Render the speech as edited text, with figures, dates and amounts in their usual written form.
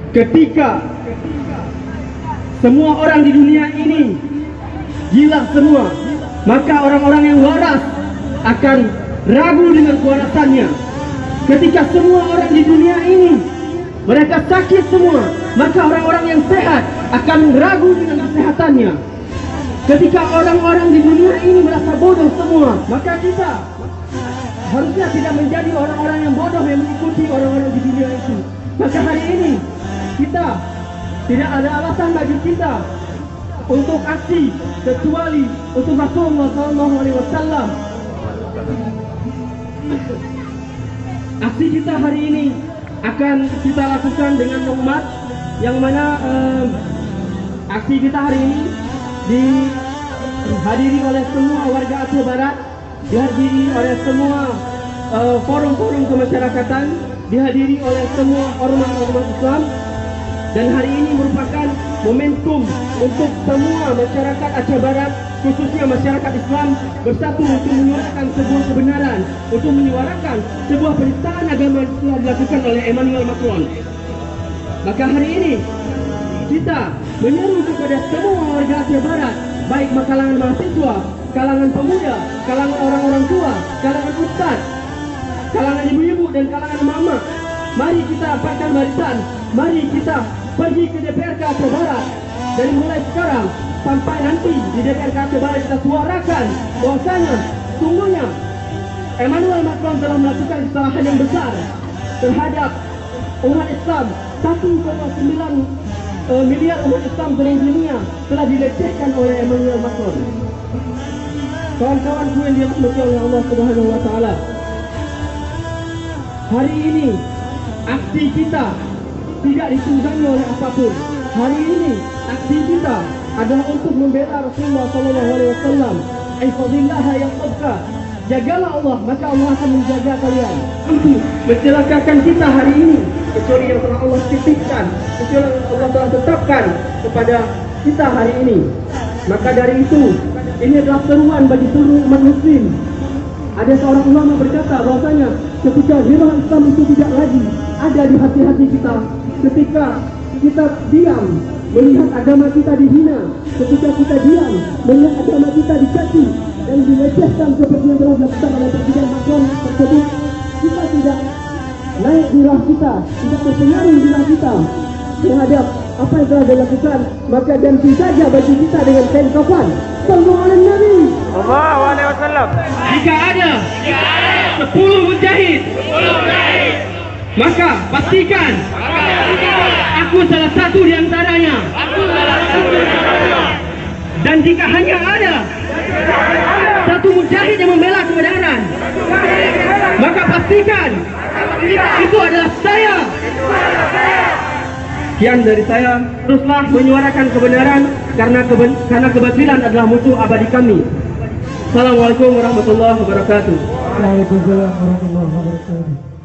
ketika semua orang di dunia ini gila semua, maka orang-orang yang waras akan ragu dengan kewarasannya. Ketika semua orang di dunia ini mereka sakit semua, maka orang-orang yang sehat akan ragu dengan kesehatannya. Ketika orang-orang di dunia ini merasa bodoh semua, maka kita harusnya tidak menjadi orang-orang yang bodoh yang mengikuti orang-orang di dunia itu. Maka hari ini kita tidak ada alasan bagi kita untuk aksi kecuali untuk Rasulullah SAW. Aksi kita hari ini akan kita lakukan dengan umat yang mana aksi kita hari ini dihadiri oleh semua warga Aceh Barat, dihadiri oleh semua forum-forum kemasyarakatan, dihadiri oleh semua ormas-ormas Islam. Dan hari ini merupakan momentum untuk semua masyarakat Aceh Barat, khususnya masyarakat Islam, bersatu untuk menyuarakan sebuah kebenaran, untuk menyuarakan sebuah penistaan agama yang telah dilakukan oleh Emmanuel Macron. Maka hari ini kita menyeru kepada semua warga Aceh Barat, baik kalangan mahasiswa, kalangan pemuda, kalangan orang-orang tua, kalangan ustaz, kalangan ibu-ibu dan kalangan mama. Mari kita rapatkan barisan, mari kita pergi ke DPRK Aceh Barat. Dari mulai sekarang sampai nanti di DPRK Aceh Barat kita suarakan bahwasanya sungguhnya Emmanuel Macron telah melakukan kesalahan yang besar terhadap umat Islam. 1,9 miliar umat Islam seluruh dunia telah dilecehkan oleh Emmanuel Macron. Kawan-kawanku yang dirahmati oleh Allah Subhanahu wa taala, hari ini aksi kita tidak ditunggangi oleh apapun. Hari ini aksi kita adalah untuk membela Rasulullah SAW. Ihfazillah yahfazka. Jagalah Allah, maka Allah akan menjaga kalian. Untuk mencelakakan kita hari ini, kecuali yang telah Allah titipkan, kecuali yang Allah telah tetapkan kepada kita hari ini. Maka dari itu, ini adalah seruan bagi seluruh umat muslim. Ada seorang ulama berkata bahwasanya ketika hirah Islam itu tidak lagi ada di hati-hati kita, ketika kita diam melihat agama kita dihina, ketika kita diam melihat agama kita dicaci dan dilecehkan seperti yang telah dilakukan oleh Presiden Macron tersebut, kita tidak naik hirah kita, tidak terpengaruh hirah kita terhadap apa yang telah dilakukan, maka ganti saja baju kita dengan kain kafan. Sallallahu alaihi Nabi Sallallahu alaihi wasallam. Jika ada 10 mujahid, maka pastikan aku salah satu di antaranya. Dan jika hanya ada satu mujahid yang membela kebenaran, maka pastikan itu adalah saya. Sekian dari saya. Teruslah menyuarakan kebenaran karena kebatilan adalah musuh abadi kami. Assalamualaikum warahmatullahi wabarakatuh. Waalaikumsalam warahmatullahi wabarakatuh.